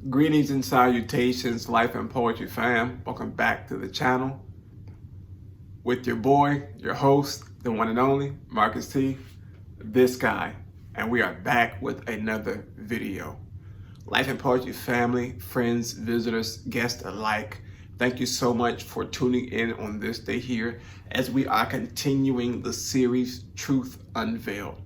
Greetings and salutations, Life and Poetry fam. Welcome back to the channel with your boy, your host, the one and only, Marcus T, this guy. And we are back with another video. Life and Poetry family, friends, visitors, guests alike, thank you so much for tuning in on this day here as we are continuing the series Truth Unveiled.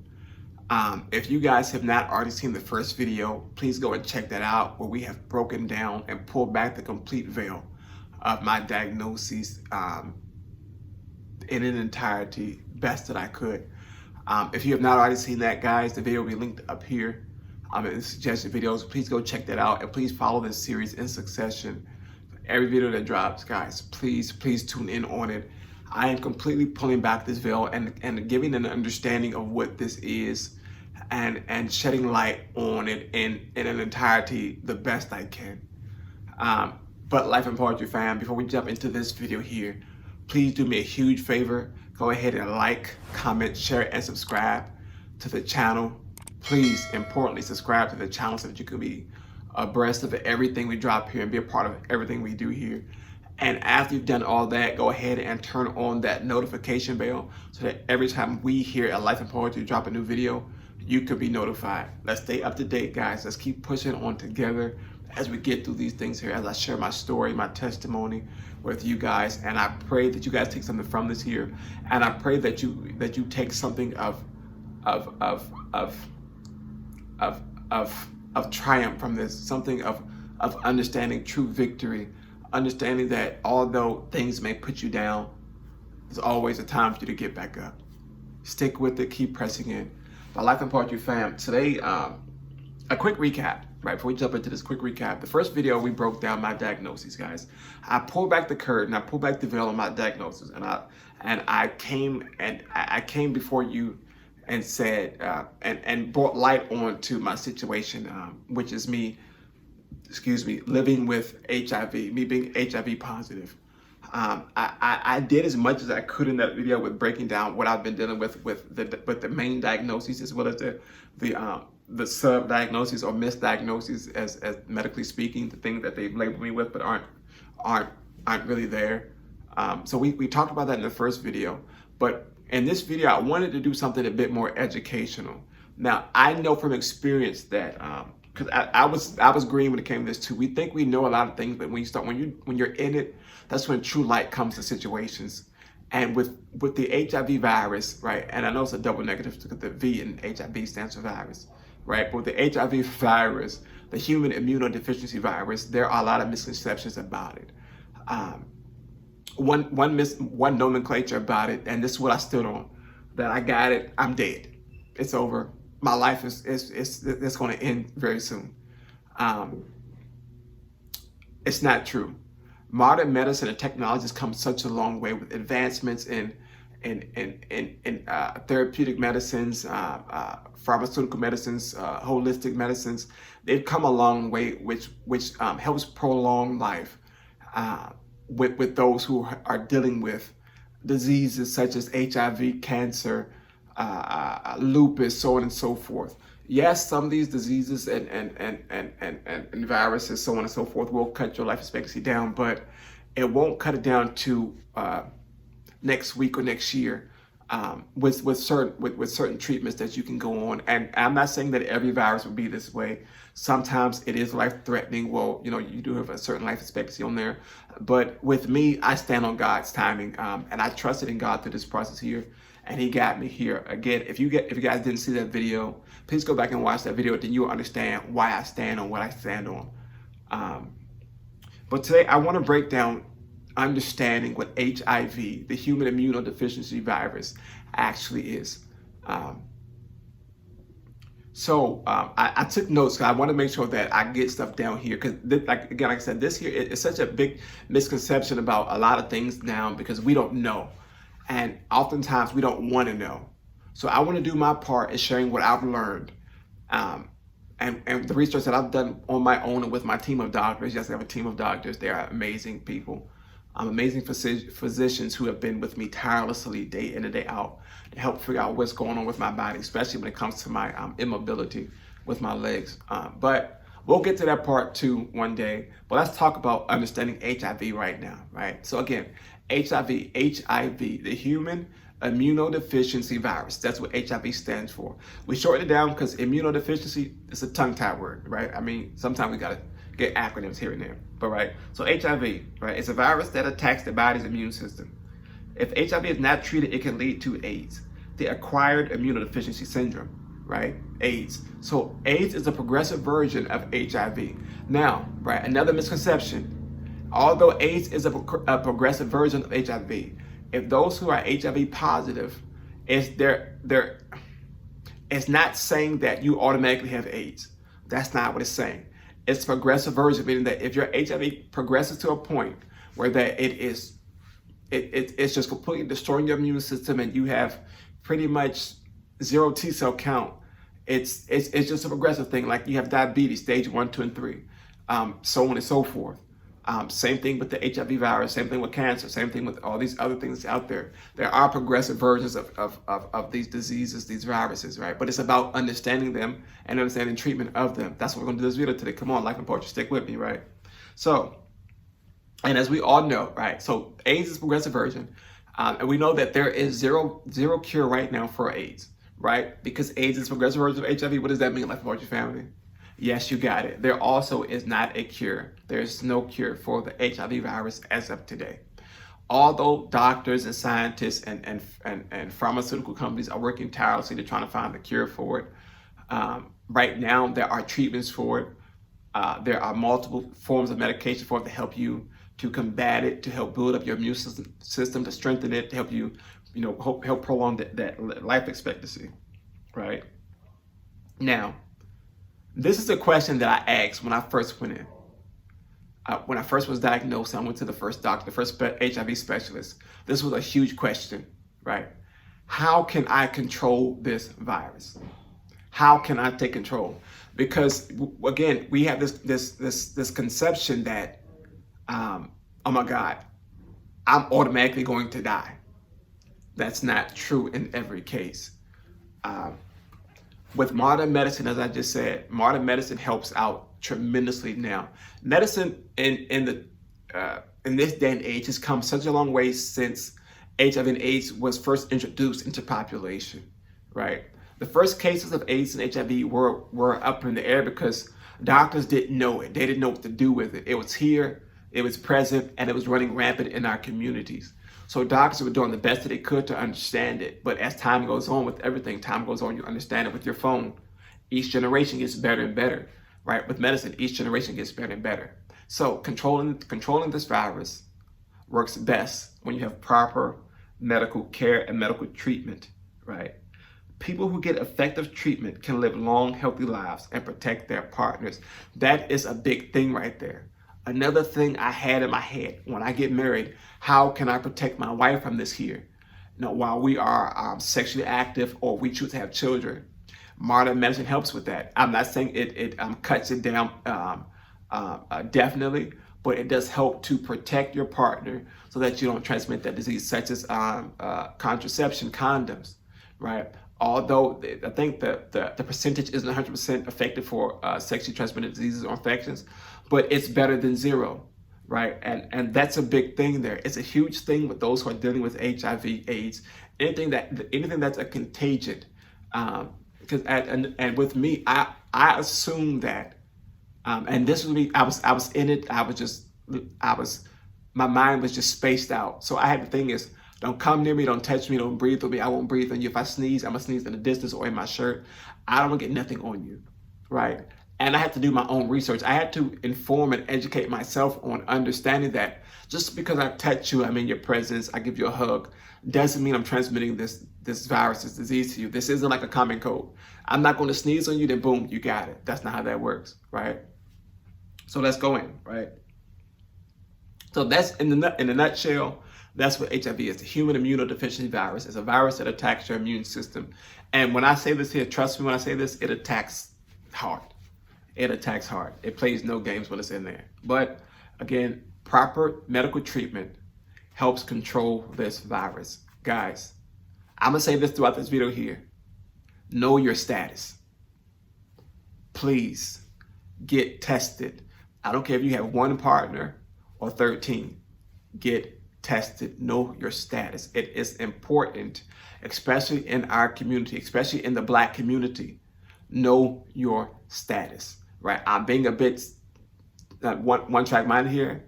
If you guys have not already seen the first video, please go and check that out where we have broken down and pulled back the complete veil of my diagnoses in an entirety, best that I could. If you have not already seen that, guys, the video will be linked up here in the suggested videos. Please go check that out and please follow this series in succession. Every video that drops, guys, please tune in on it. I am completely pulling back this veil and giving an understanding of what this is and shedding light on it in an entirety the best I can. But Life and Poetry fam, before we jump into this video here, please do me a huge favor. Go ahead and like, comment, share, and subscribe to the channel. Please, importantly, subscribe to the channel so that you can be abreast of everything we drop here and be a part of everything we do here. And after you've done all that, go ahead and turn on that notification bell so that every time we here at Life and Poetry drop a new video, you could be notified. Let's stay up to date, guys. Let's keep pushing on together as we get through these things here, as I share my story, my testimony with you guys. And I pray that you guys take something from this here. And I pray that you take something of triumph from this, something of understanding true victory, understanding that although things may put you down, there's always a time for you to get back up. Stick with it, keep pressing in. My Life and Poetry fam, today, a quick recap, right? Before we jump into this quick recap, the first video we broke down my diagnoses, guys. I pulled back the curtain, I pulled back the veil on my diagnosis, and I came before you and said, and brought light on to my situation, which is me, living with HIV, me being HIV positive. I did as much as I could in that video with breaking down what I've been dealing with the main diagnoses, as well as the sub-diagnoses or misdiagnoses, as medically speaking, the things that they've labeled me with but aren't really there. So we talked about that in the first video, but in this video I wanted to do something a bit more educational. Now I know from experience that because I was green when it came to this too. We think we know a lot of things, but when you're in it, that's when true light comes to situations. And with the HIV virus, right? And I know it's a double negative because the V in HIV stands for virus, right? But with the HIV virus, the human immunodeficiency virus, there are a lot of misconceptions about it. One nomenclature about it, and this is what I stood on: that I got it, I'm dead, it's over. My life is going to end very soon. It's not true. Modern medicine and technology has come such a long way with advancements in therapeutic medicines, pharmaceutical medicines, holistic medicines. They've come a long way, which helps prolong life with those who are dealing with diseases such as HIV, cancer, lupus, so on and so forth. Yes, some of these diseases and viruses, so on and so forth, will cut your life expectancy down, but it won't cut it down to next week or next year with certain treatments that you can go on. And I'm not saying that every virus will be this way. Sometimes it is life-threatening. Well, you know, you do have a certain life expectancy on there. But with me, I stand on God's timing, and I trusted in God through this process here, and He got me here. Again, if you guys didn't see that video, please go back and watch that video. Then you'll understand why I stand on what I stand on. But today, I want to break down understanding what HIV, the human immunodeficiency virus, actually is. I took notes because I want to make sure that I get stuff down here, because like I said, this here is such a big misconception about a lot of things now because we don't know, and oftentimes we don't want to know. So I want to do my part in sharing what I've learned, and the research that I've done on my own and with my team of doctors. Yes, I have a team of doctors. They are amazing people, amazing physicians who have been with me tirelessly day in and day out to help figure out what's going on with my body, especially when it comes to my immobility with my legs. But We'll get to that part too one day, but let's talk about understanding HIV right now, right? So again, HIV, the human immunodeficiency virus. That's what HIV stands for. We shorten it down because immunodeficiency is a tongue-tied word, right? I mean, sometimes we gotta get acronyms here and there, but right? So HIV, right, it's a virus that attacks the body's immune system. If HIV is not treated, it can lead to AIDS, the acquired immunodeficiency syndrome, right? AIDS. So AIDS is a progressive version of HIV. Now, right, another misconception. Although AIDS is a progressive version of HIV, if those who are HIV positive, it's not saying that you automatically have AIDS. That's not what it's saying. It's progressive version, meaning that if your HIV progresses to a point where that it's just completely destroying your immune system and you have pretty much zero T cell count, it's just a progressive thing. Like you have diabetes, stage 1, 2, and 3, so on and so forth. Same thing with the HIV virus, same thing with cancer, same thing with all these other things out there. There are progressive versions of these diseases, these viruses, right? But it's about understanding them and understanding treatment of them. That's what we're going to do this video today. Come on, Life and Poetry, stick with me, right? So, and as we all know, right, so AIDS is progressive version. And we know that there is zero cure right now for AIDS, right? Because AIDS is progressive version of HIV. What does that mean, Life and Poetry family? Yes, you got it. There also is not a cure. There's no cure for the HIV virus as of today. Although doctors and scientists and pharmaceutical companies are working tirelessly to try to find a cure for it, right now there are treatments for it. There are multiple forms of medication for it to help you to combat it, to help build up your immune system, to strengthen it, to help you, help prolong that life expectancy, right? Now, this is a question that I asked when I first went in. When I first was diagnosed, I went to the first doctor, the first HIV specialist. This was a huge question, right? How can I control this virus? How can I take control? Because again, we have this conception that, oh my God, I'm automatically going to die. That's not true in every case. With modern medicine, as I just said, modern medicine helps out tremendously now. Medicine in this day and age has come such a long way since HIV and AIDS was first introduced into population, right? The first cases of AIDS and HIV were up in the air because doctors didn't know it. They didn't know what to do with it. It was here, it was present, and it was running rampant in our communities. So doctors were doing the best that they could to understand it. But as time goes on with everything, time goes on, you understand it with your phone. Each generation gets better and better, right? With medicine, each generation gets better and better. So controlling this virus works best when you have proper medical care and medical treatment, right? People who get effective treatment can live long, healthy lives and protect their partners. That is a big thing right there. Another thing I had in my head when I get married, how can I protect my wife from this here? While we are sexually active or we choose to have children. Modern medicine helps with that. I'm not saying it cuts it down definitely, but it does help to protect your partner so that you don't transmit that disease, such as contraception, condoms, right? Although I think the percentage isn't 100% effective for sexually transmitted diseases or infections, but it's better than zero, right? And that's a big thing there. It's a huge thing with those who are dealing with HIV, AIDS, anything that's a contagion. Because and with me, I assume that, and this was me. I was in it. My mind was just spaced out. So I had the thing is, don't come near me, don't touch me, don't breathe with me. I won't breathe on you. If I sneeze, I'm gonna sneeze in the distance or in my shirt. I don't wanna get nothing on you, right? And I had to do my own research. I had to inform and educate myself on understanding that just because I touch you, I'm in your presence, I give you a hug, doesn't mean I'm transmitting this virus, this disease to you. This isn't like a common cold. I'm not gonna sneeze on you, then boom, you got it. That's not how that works, right? So let's go in, right? So that's in the nutshell. That's what HIV is. The human immunodeficiency virus is a virus that attacks your immune system. And when I say this here, trust me when I say this, it attacks hard. It attacks hard. It plays no games when it's in there. But again, proper medical treatment helps control this virus. Guys, I'm gonna say this throughout this video here. Know your status. Please get tested. I don't care if you have one partner or 13. Get tested. Know your status. It is important, especially in our community, especially in the Black community. Know your status, right? I'm being a bit one track mind here.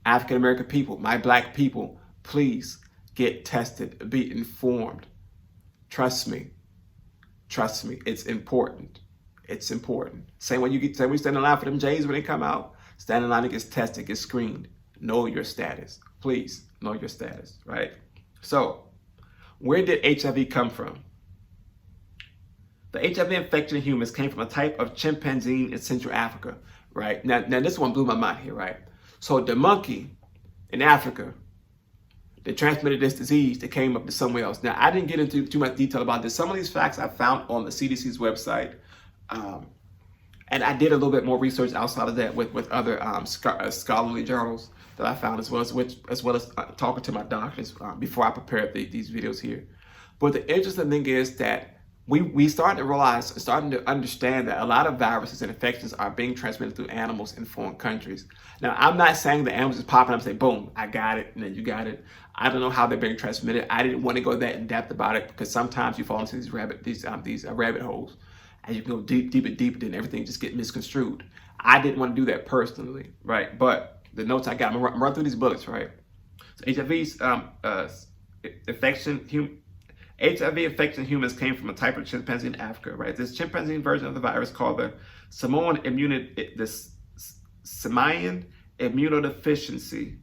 African American people, my Black people, please get tested. Be informed. Trust me. Trust me. It's important. It's important. Same when you stand in line for them J's when they come out. Stand in line and get tested, get screened. Know your status. Please know your status, right? So, where did HIV come from? The HIV infection in humans came from a type of chimpanzee in Central Africa, right? Now this one blew my mind here, right? So the monkey in Africa that transmitted this disease that came up to somewhere else. Now, I didn't get into too much detail about this. Some of these facts I found on the CDC's website. And I did a little bit more research outside of that with other scholarly journals that I found, as well as talking to my doctors before I prepared these videos here. But the interesting thing is that we starting to realize, starting to understand that a lot of viruses and infections are being transmitted through animals in foreign countries. Now, I'm not saying the animals is popping up and say, boom, I got it, and then you got it. I don't know how they're being transmitted. I didn't want to go that in depth about it because sometimes you fall into these rabbit holes, and you can go deeper, then everything just get misconstrued. I didn't want to do that personally, right? But the notes I got, I'm gonna run through these bullets, right? So HIV infection in humans came from a type of chimpanzee in Africa, right? This chimpanzee version of the virus, called the simian immunodeficiency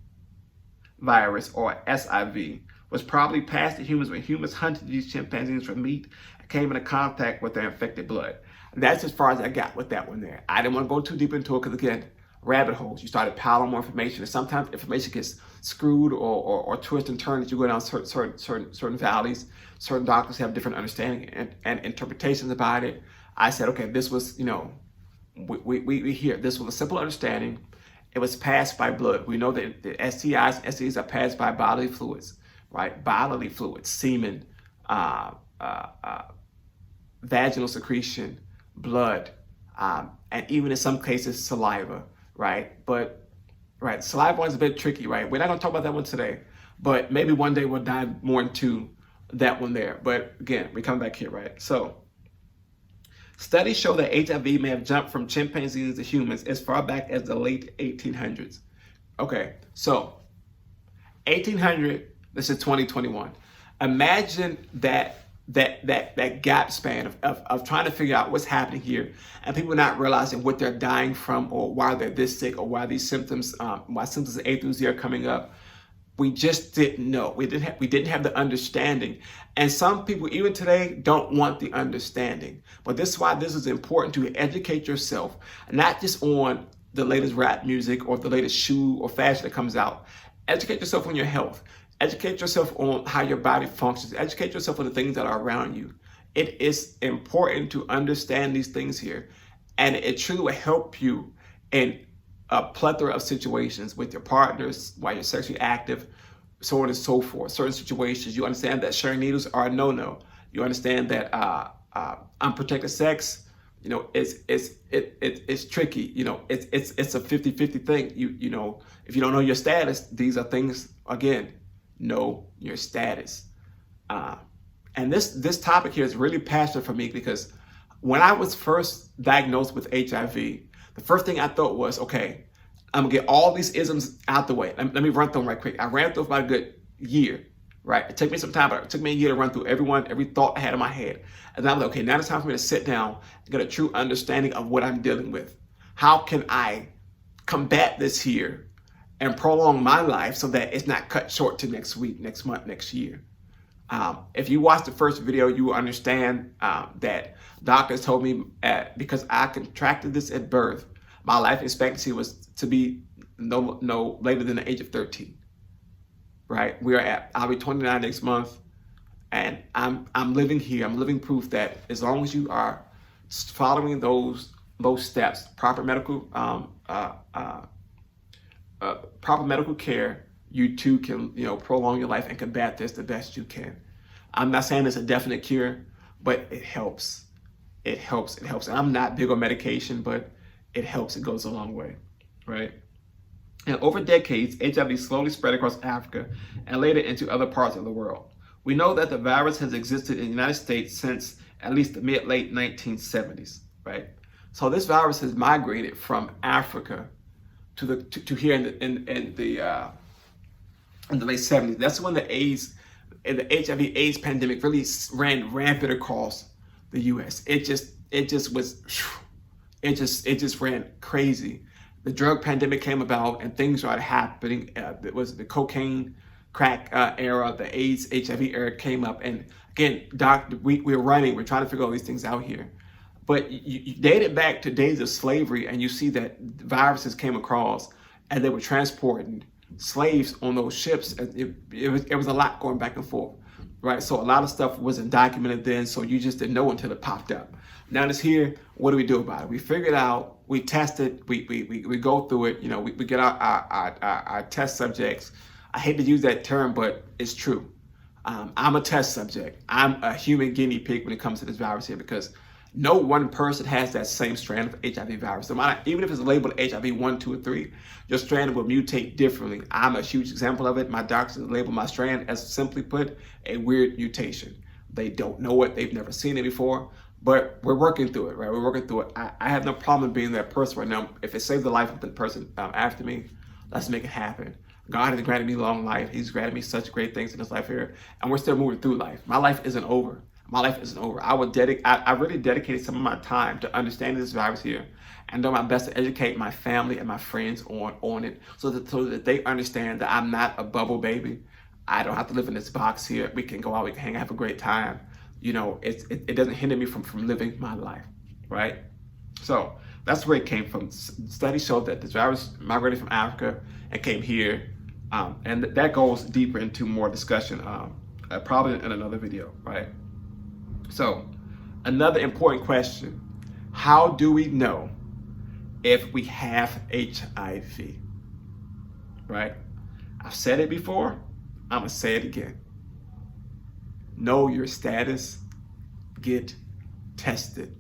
virus, or SIV, was probably passed to humans when humans hunted these chimpanzees for meat and came into contact with their infected blood. That's as far as I got with that one there. I didn't want to go too deep into it because, again, rabbit holes. You started piling more information, and sometimes information gets screwed or twisted and turned as you go down certain valleys. Certain doctors have different understanding and interpretations about it. I said, okay, this was, we hear this was a simple understanding. It was passed by blood. We know that the STIs and STDs are passed by bodily fluids, right? Bodily fluids, semen, vaginal secretion, blood, and even in some cases saliva, right? But saliva one's a bit tricky, right? We're not gonna talk about that one today, but maybe one day we'll dive more into that one there. But again, we come back here, right? So studies show that HIV may have jumped from chimpanzees to humans as far back as the late 1800s. Okay, so 1800, this is 2021. Imagine that gap span of trying to figure out what's happening here, and people not realizing what they're dying from, or why they're this sick, or why these symptoms, why symptoms of A through Z are coming up. We just didn't know. We didn't have the understanding. And some people, even today, don't want the understanding. But this is why this is important, to educate yourself, not just on the latest rap music or the latest shoe or fashion that comes out. Educate yourself on your health. Educate yourself on how your body functions. Educate yourself on the things that are around you. It is important to understand these things here. And it truly will help you in a plethora of situations with your partners, while you're sexually active, so on and so forth. Certain situations, you understand that sharing needles are a no-no. You understand that unprotected sex, it's tricky. It's a 50-50 thing. If you don't know your status, these are things, again, know your status. And this topic here is really passionate for me, because when I was first diagnosed with HIV, the first thing I thought was, okay, I'm gonna get all these isms out the way. Let me run through them right quick. I ran through about a good year, right? It took me some time, but it took me a year to run through every thought I had in my head. And then I was like, okay, now it's time for me to sit down and get a true understanding of what I'm dealing with. How can I combat this here and prolong my life so that it's not cut short to next week, next month, next year? If you watch the first video, you will understand that doctors told me because I contracted this at birth, my life expectancy was to be no later than the age of 13. Right? I'll be 29 next month, and I'm living here. I'm living proof that as long as you are following those steps, proper medical care, you too can prolong your life and combat this the best you can. I'm not saying it's a definite cure, but it helps. It helps. And I'm not big on medication, but it helps. It goes a long way, right? And over decades, HIV slowly spread across Africa and later into other parts of the world. We know that the virus has existed in the United States since at least the mid-late 1970s, right? So this virus has migrated from Africa to here in the late 70s. That's when the HIV/AIDS pandemic really ran rampant across the U.S. It just ran crazy. The drug pandemic came about and things started happening. It was the cocaine, crack era, the AIDS, HIV era came up. And again, we're trying to figure all these things out here. But you date it back to days of slavery, and you see that viruses came across and they were transporting slaves on those ships. It was a lot going back and forth, right? So a lot of stuff wasn't documented then, so you just didn't know until it popped up. Now it's here. What do we do about it? We figure it out. We test it. We go through it. You know, we get our test subjects. I hate to use that term, but it's true. I'm a test subject. I'm a human guinea pig when it comes to this virus here, because no one person has that same strand of HIV virus. No matter, even if it's labeled HIV 1, 2, or 3, your strand will mutate differently. I'm a huge example of it. My doctors label my strand as, simply put, a weird mutation. They don't know it. They've never seen it before. But we're working through it, right? We're working through it. I have no problem being that person right now. If it saves the life of the person after me, let's make it happen. God has granted me long life. He's granted me such great things in this life here. And we're still moving through life. My life isn't over. My life isn't over. I really dedicated some of my time to understanding this virus here and doing my best to educate my family and my friends on it so that they understand that I'm not a bubble baby. I don't have to live in this box here. We can go out, we can hang, have a great time. You know, it doesn't hinder me from living my life, right? So that's where it came from. Studies showed that this virus migrated from Africa and came here. And that goes deeper into more discussion, probably in another video, right? So another important question: how do we know if we have HIV? Right? I've said it before. I'm gonna say it again. Know your status. Get tested.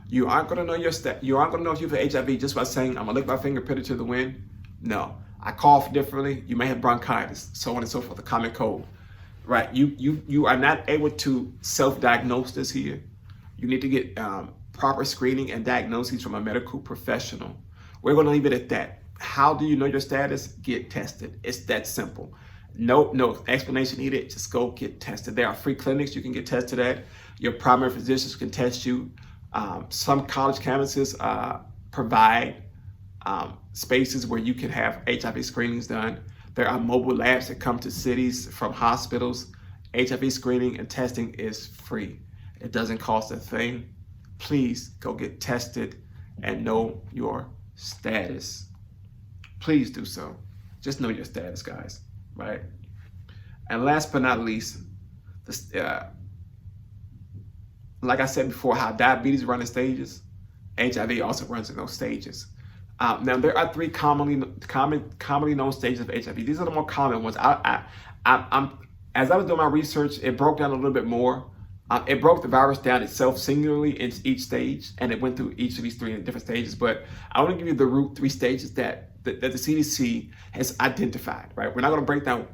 You aren't gonna know You aren't gonna know if you have HIV just by saying, "I'm gonna lick my finger, put it to the wind." No. I cough differently. You may have bronchitis, so on and so forth. The common cold. Right, you are not able to self-diagnose this here. You need to get proper screening and diagnoses from a medical professional. We're going to leave it at that. How do you know your status? Get tested. It's that simple. No explanation needed. Just go get tested. There are free clinics you can get tested at. Your primary physicians can test you. Some college campuses provide spaces where you can have HIV screenings done. There are mobile labs that come to cities from hospitals. HIV screening and testing is free. It doesn't cost a thing. Please go get tested and know your status. Please do so. Just know your status, guys, right? And last but not least, like I said before, how diabetes runs in stages, HIV also runs in those stages. Now there are 3 commonly known stages of HIV. These are the more common ones. As I was doing my research, it broke down a little bit more. It broke the virus down itself singularly in each stage, and it went through each of these 3 different stages. But I want to give you the root 3 stages that the CDC has identified. Right? We're not going to break down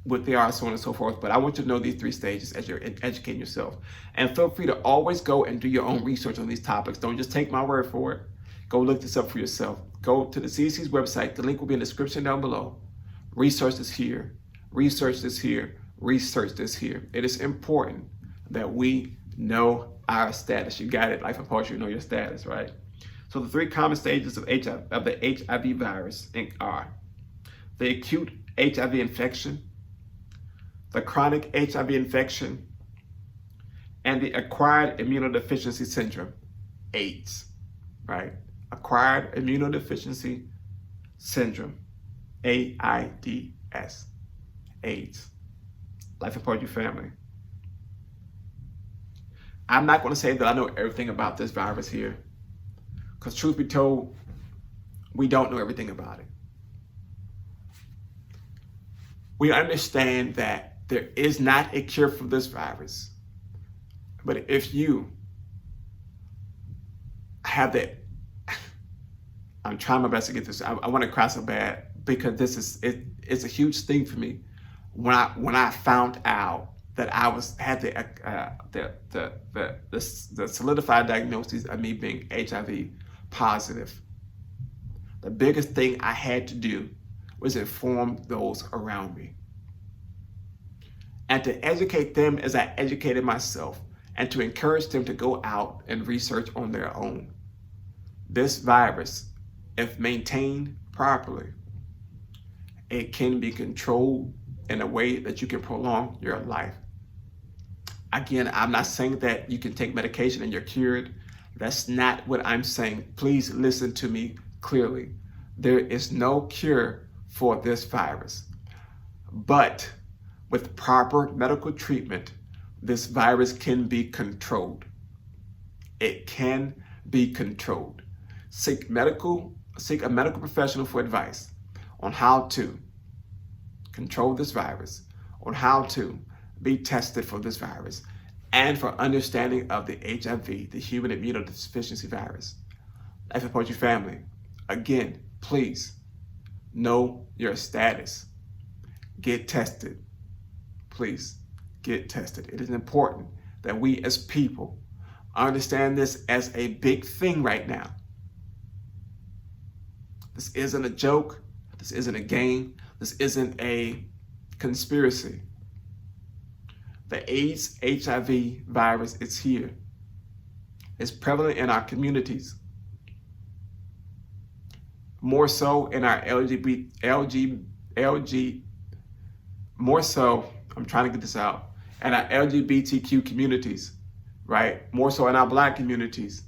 what they are, so on and so forth. But I want you to know these 3 stages as you're educating yourself. And feel free to always go and do your own research on these topics. Don't just take my word for it. Go look this up for yourself. Go to the CDC's website. The link will be in the description down below. Research this here. Research this here. Research this here. It is important that we know our status. You got it. Life and poetry, you know your status, right? So the 3 common stages of the HIV virus are the acute HIV infection, the chronic HIV infection, and the acquired immunodeficiency syndrome, AIDS, right? Acquired immunodeficiency syndrome, AIDS, AIDS. Life and Poetry family. I'm not going to say that I know everything about this virus here, because truth be told, we don't know everything about it. We understand that there is not a cure for this virus, but if you have that I'm trying my best to get this. I want to cry so bad because this is it's a huge thing for me. When I found out that I had the solidified diagnosis of me being HIV positive, the biggest thing I had to do was inform those around me and to educate them as I educated myself, and to encourage them to go out and research on their own. This virus, if maintained properly, it can be controlled in a way that you can prolong your life. Again, I'm not saying that you can take medication and you're cured. That's not what I'm saying. Please listen to me clearly. There is no cure for this virus. But with proper medical treatment, this virus can be controlled. It can be controlled. Seek a medical professional for advice on how to control this virus, on how to be tested for this virus, and for understanding of the HIV, the human immunodeficiency virus. Life Support Your Family. Again, please know your status. Get tested. Please get tested. It is important that we as people understand this as a big thing right now. This isn't a joke. This isn't a game. This isn't a conspiracy. The AIDS, HIV virus is here. It's prevalent in our communities. More so in our more so, I'm trying to get this out, in our LGBTQ communities, right? More so in our Black communities.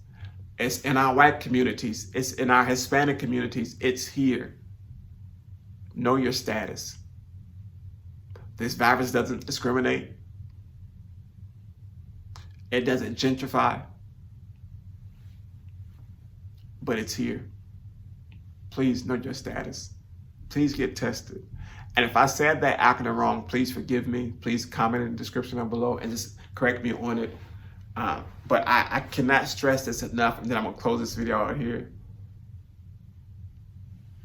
It's in our white communities. It's in our Hispanic communities. It's here. Know your status. This virus doesn't discriminate. It doesn't gentrify. But it's here. Please know your status. Please get tested. And if I said that acronym wrong, please forgive me. Please comment in the description down below and just correct me on it. But I cannot stress this enough, and then I'm gonna close this video out here.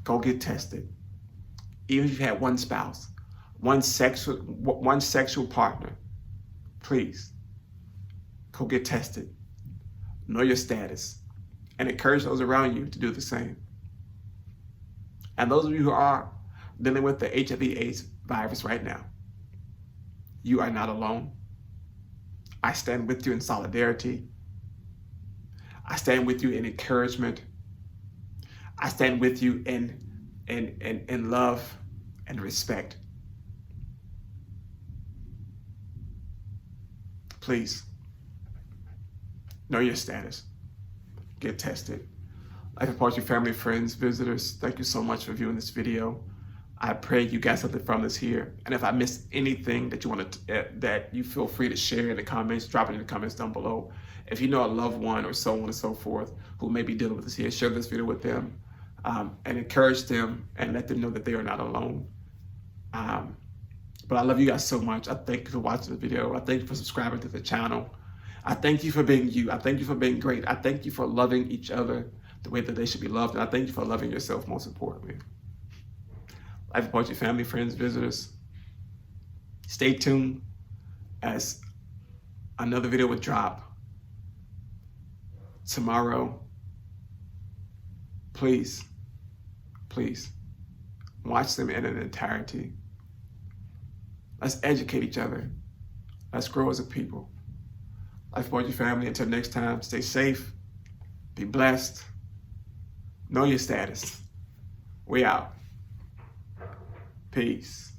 Go get tested. Even if you had one spouse, one sexual partner, please go get tested. Know your status and encourage those around you to do the same. And those of you who are dealing with the HIV/AIDS virus right now, you are not alone. I stand with you in solidarity. I stand with you in encouragement. I stand with you in love and respect. Please, know your status. Get tested. Life Support Your Family, friends, visitors, thank you so much for viewing this video. I pray you got something from this here. And if I missed anything that you want to, that you feel free to share in the comments, drop it in the comments down below. If you know a loved one or so on and so forth who may be dealing with this here, share this video with them and encourage them and let them know that they are not alone. But I love you guys so much. I thank you for watching the video. I thank you for subscribing to the channel. I thank you for being you. I thank you for being great. I thank you for loving each other the way that they should be loved. And I thank you for loving yourself most importantly. Life Support Your Family, friends, visitors. Stay tuned as another video will drop tomorrow. Please, please watch them in an entirety. Let's educate each other. Let's grow as a people. Life Support Your Family. Until next time, stay safe, be blessed, know your status. We out. Peace.